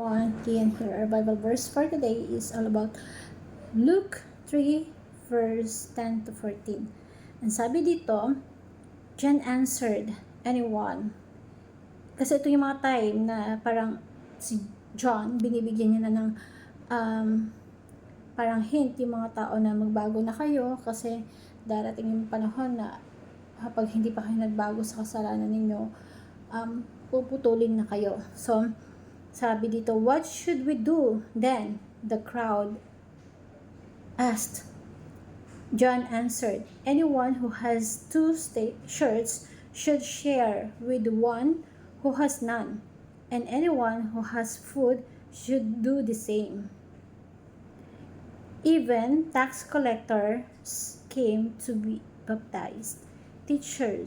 And here our Bible verse for today is all about Luke 3 verse 10 to 14. Ang sabi dito, John answered, anyone. Kasi ito yung mga time na parang si John, binibigyan niya na ng um, parang hint yung mga tao na magbago na kayo kasi darating yung panahon na kapag hindi pa kayo nagbago sa kasalanan ninyo, puputulin na kayo. So, sabi dito, what should we do then? The crowd asked. John answered, anyone who has two shirts should share with one who has none, and anyone who has food should do the same. Even tax collectors came to be baptized. Teacher,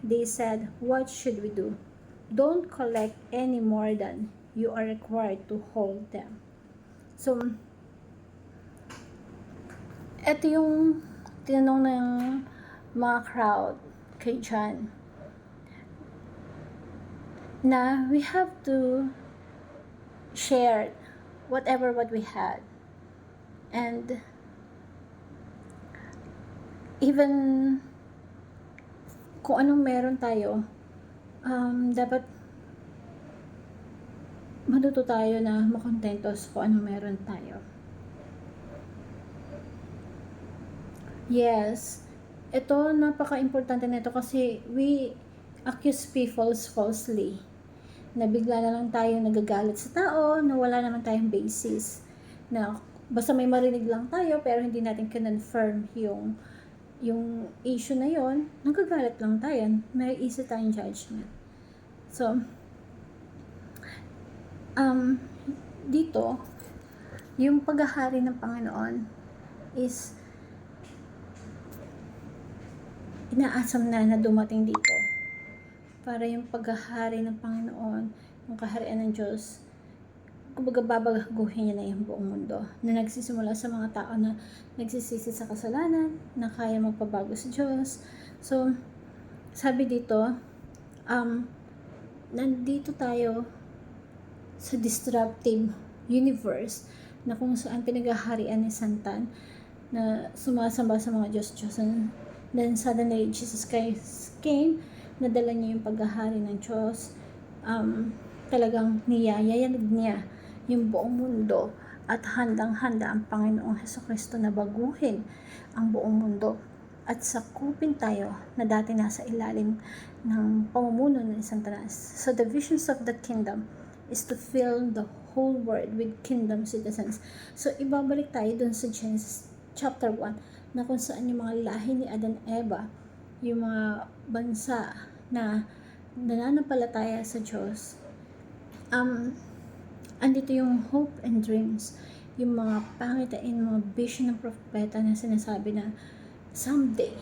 they said, what should we do? Don't collect any more than you are required to hold them. So, ito yung tinanong ng mga crowd kay John na we have to share whatever what we had, and even kung anong meron tayo, dapat matuto tayo na makontento sa kung anong meron tayo. Yes, ito napaka-importante nito kasi we accuse people falsely. Na bigla na lang tayo nagagalit sa tao na wala naman tayong basis. Na basta may marinig lang tayo pero hindi natin confirm yung issue na yon, nagagalit lang tayo. May isa tayong judgment. So, dito, yung paghahari ng Panginoon is inaasam na dumating dito para yung paghahari ng Panginoon, yung kaharian ng Diyos, kumbaga babaguhin niya na yung buong mundo na nagsisimula sa mga tao na nagsisisi sa kasalanan, na kaya magpabago sa Diyos. So, sabi dito, nandito tayo sa disruptive universe na kung saan pinaghaharian ni Satan na sumasamba sa mga Diyos-Diyos. And then suddenly Jesus Christ came, nadala niya yung paghahari ng Diyos. Talagang niyayayanig niya yung buong mundo at handang-handa ang Panginoong Hesukristo na baguhin ang buong mundo at sakupin tayo na dati nasa ilalim ng pamumuno ng Satanas. So the visions of the kingdom is to fill the whole world with kingdom citizens. So ibabalik tayo dun sa Genesis chapter 1 na kung saan yung mga lahi ni Adan Eva, yung mga bansa na nananampalataya sa Diyos, andito yung hope and dreams, yung mga pangitain, mga vision ng propeta na sinasabi na someday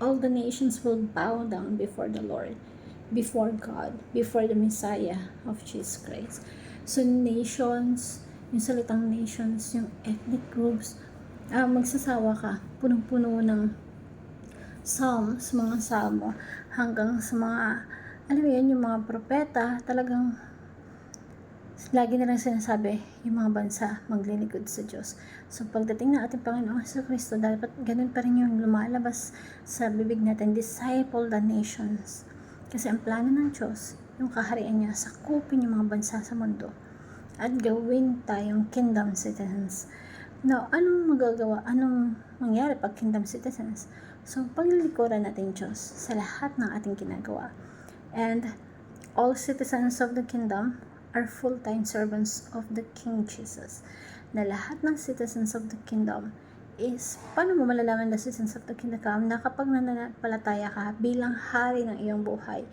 all the nations will bow down before the Lord, before God, before the Messiah of Jesus Christ. So nations, yung salitang nations, yung ethnic groups, magsasawa ka, punong-puno ng psalms, mga salmo, hanggang sa mga, alam mo yun, yung mga propeta, talagang lagi na lang sinasabi yung mga bansa maglilingkod sa Diyos. So pagdating ng ating Panginoong Jesucristo, dapat ganun pa rin yung lumalabas sa bibig natin, disciple the nations. Kasi ang plano ng Diyos, yung kaharian niya, sakupin yung mga bansa sa mundo at gawin tayong kingdom citizens. Now, anong magagawa? Anong mangyari pag kingdom citizens? So, paglilikuran natin Diyos sa lahat ng ating ginagawa. And all citizens of the kingdom are full-time servants of the King Jesus. Na lahat ng citizens of the kingdom is, paano mo malalaman na citizens of the kingdom? Na kapag nananampalataya ka bilang hari ng iyong buhay,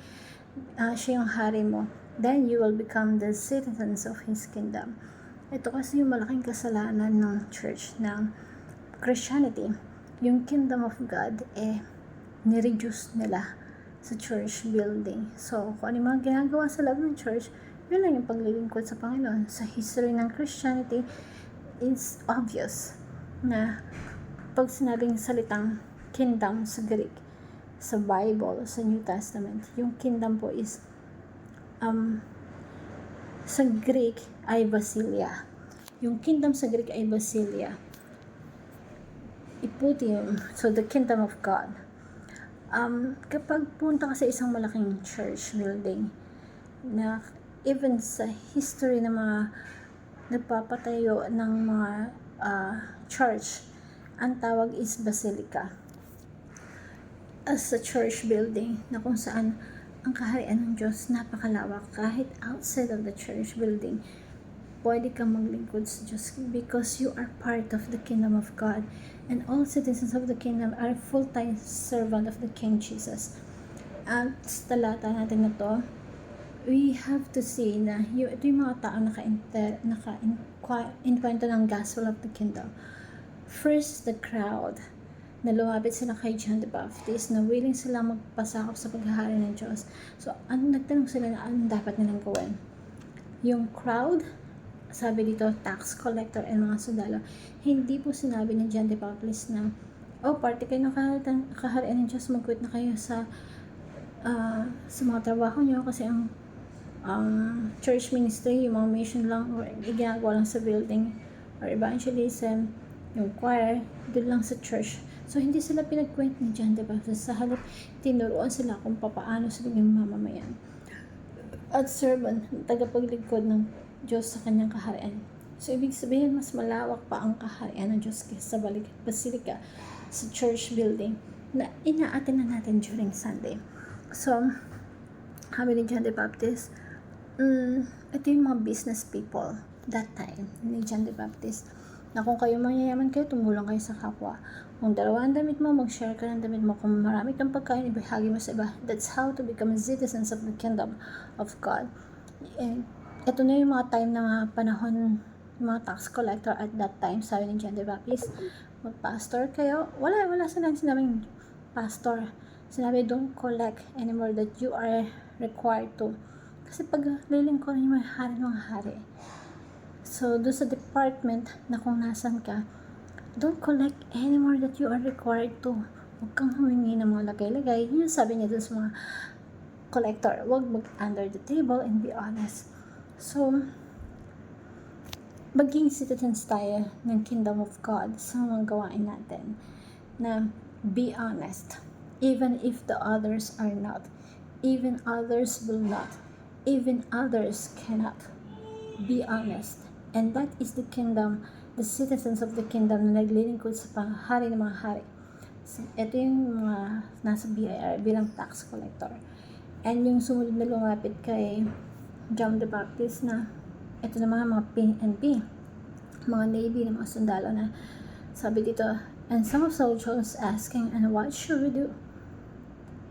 siya yung hari mo, then you will become the citizens of His kingdom. Ito kasi yung malaking kasalanan ng church, ng Christianity. Yung kingdom of God, nireduce nila sa church building. So, kung ano yung mga ginagawa sa loob ng church, yun lang yung paglilingkod sa Panginoon. Sa history ng Christianity, it's obvious na pag sinabing salitang kingdom sa Greek, sa Bible, sa New Testament, yung kingdom po is Sa Greek ay basilia. Yung kingdom sa Greek ay basilia. Iputim, so the kingdom of God. Kapag punta ka sa isang malaking church building, na even sa history ng mga nagpapatayo ng mga church, ang tawag is basilica. As a church building na kung saan ang kaharian ng Diyos napakalawak, kahit outside of the church building, pwede kang maglingkod sa Diyos because you are part of the kingdom of God, and all citizens of the kingdom are full-time servant of the King Jesus. At sa talata natin na to, we have to see na ito yung mga tao naka-inkwento ng gospel of the kingdom. First, the crowd na lumapit sila kay John the Baptist, na willing sila magpasakop sa paghahari ng Diyos. So, nagtanong sila na anong dapat nilang gawin. Yung crowd, sabi dito, tax collector and mga sundalo, hindi po sinabi ni John the Baptist na, party kayo ng kaharian ng Diyos, mag-quit na kayo sa mga trabaho nyo, kasi ang church ministry, yung mga mission lang, or ginagawa lang sa building, or evangelism, yung choir, doon lang sa church. So, hindi sila pinagkwento ni John the Baptist. Sa halip, tinuruan sila kung paano sila yung mamamayan at servant, tagapaglingkod ng Diyos sa kanyang kaharian. So, ibig sabihin, mas malawak pa ang kaharian ng Diyos kaysa sa basilica, sa church building na ina-attend na natin during Sunday. So, sabi ni John the Baptist, ito yung mga business people that time ni John the Baptist, na kung kayo mayayaman kayo, tumulong kayo sa kapwa. Kung dalawa ang damit mo, mag-share ka ng damit mo. Kung marami kang pagkain, ibahagi mo sa iba. That's how to become citizens of the kingdom of God. And ito na yung mga time na mga panahon, mga tax collector at that time, sabi ni John the Baptist, mag-pastor kayo. Wala sinabing pastor. Sinabi, don't collect anymore that you are required to. Kasi pag lilingkuran yung mga hari. So, doon sa department na kung nasan ka, don't collect anymore that you are required to. Huwag kang humingi ng mga lagay-lagay. Yun sabi niya doon sa mga collector. Huwag mag-under the table and be honest. So, maging citizens tayo ng kingdom of God sa mga gawain natin. Na be honest. Even if the others are not. Even others will not. Even others cannot. Be honest. And that is the kingdom, the citizens of the kingdom na naglilingkod sa panghari ng mga hari. So, ito yung mga nasa BIR bilang tax collector. And yung sumunod na lumapit kay John the Baptist na ito na mga PNP, mga Navy, na mga sundalo na sabi dito, and some of soldiers asking, and what should we do?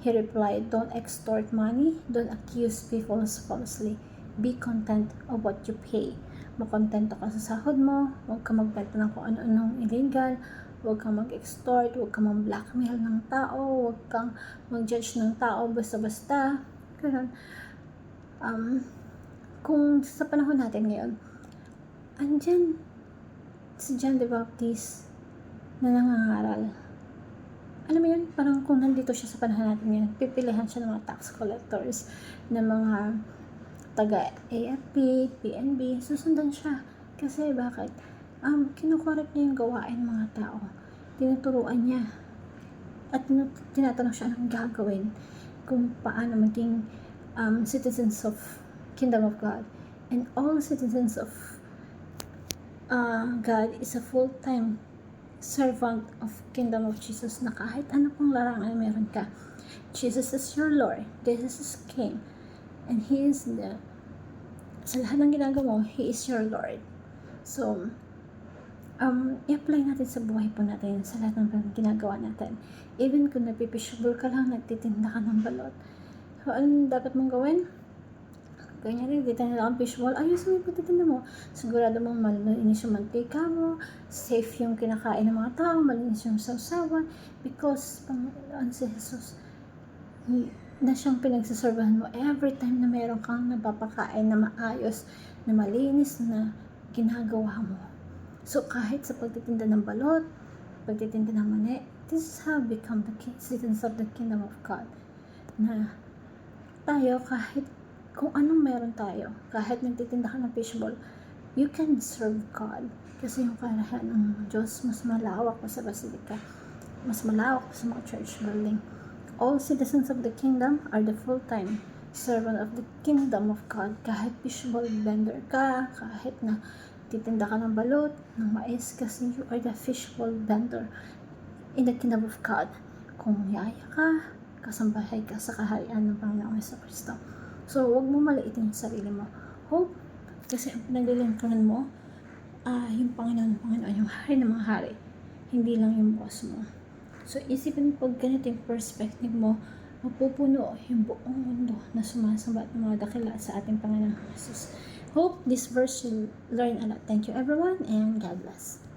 He replied, don't extort money, don't accuse people falsely. Be content of what you pay. Makontento ka sa sahod mo, huwag ka magbenta ng kung ano-anong illegal, huwag kang mag-extort, huwag kang mag-blackmail ng tao, huwag kang mag-judge ng tao basta-basta. Ganun. Kung sa panahon natin ngayon, andyan si John the Baptist na nangangaral. Alam mo yun, parang kung nandito siya sa panahon natin ngayon, pipilihan siya ng mga tax collectors, ng mga taga AFP, PNB, susundan siya. Kasi bakit? Kinukorek niya yung gawain mga tao. Tinuturuan niya. At tinatanong siya anong gagawin kung paano maging citizens of kingdom of God. And all citizens of God is a full-time servant of kingdom of Jesus, na kahit ano pong larangan meron ka, Jesus is your Lord, Jesus is King, and He is sa lahat ng ginagawa mo, He is your Lord. So, i-apply natin sa buhay po natin, sa lahat ng ginagawa natin. Even kung napipishable ka lang, nagtitinda ka ng balot. So, anong dapat mong gawin? Ganyan rin, dito na lang ang fishbowl, ayusin mo yung pagtitinda mo. Sigurado mong malinis yung mantika mo, safe yung kinakain ng mga tao, malinis yung sausawan, because si Jesus na siyang pinagsaserbahan mo every time na meron kang napapakain na maayos, na malinis na ginagawa mo. So, kahit sa pagtitinda ng balot, pagtitinda ng mani, this is how we become the citizens of the kingdom of God. Na tayo, kahit kung anong meron tayo, kahit nagtitinda ka ng fishball, you can serve God. Kasi yung karahan ng Diyos, mas malawak pa sa Basilica, mas malawak pa sa mga church building. All citizens of the kingdom are the full-time servant of the kingdom of God. Kahit fishball vendor ka, kahit na titinda ka ng balot, ng mais, kasi you are the fishball vendor in the kingdom of God. Kung yaya ka, kasambahay ka sa kaharian ng Panginoong Jesucristo. So, huwag mo maliitin yung sarili mo. Hope, kasi ang pinaglilingkuran mo, yung Panginoon, yung hari ng mga hari. Hindi lang yung boss mo. So, isipin mo pag ganito yung perspective mo, mapupuno yung buong mundo na sumasamba at mga dakila sa ating Panginoong Jesus. Hope this verse will learn a lot. Thank you everyone and God bless.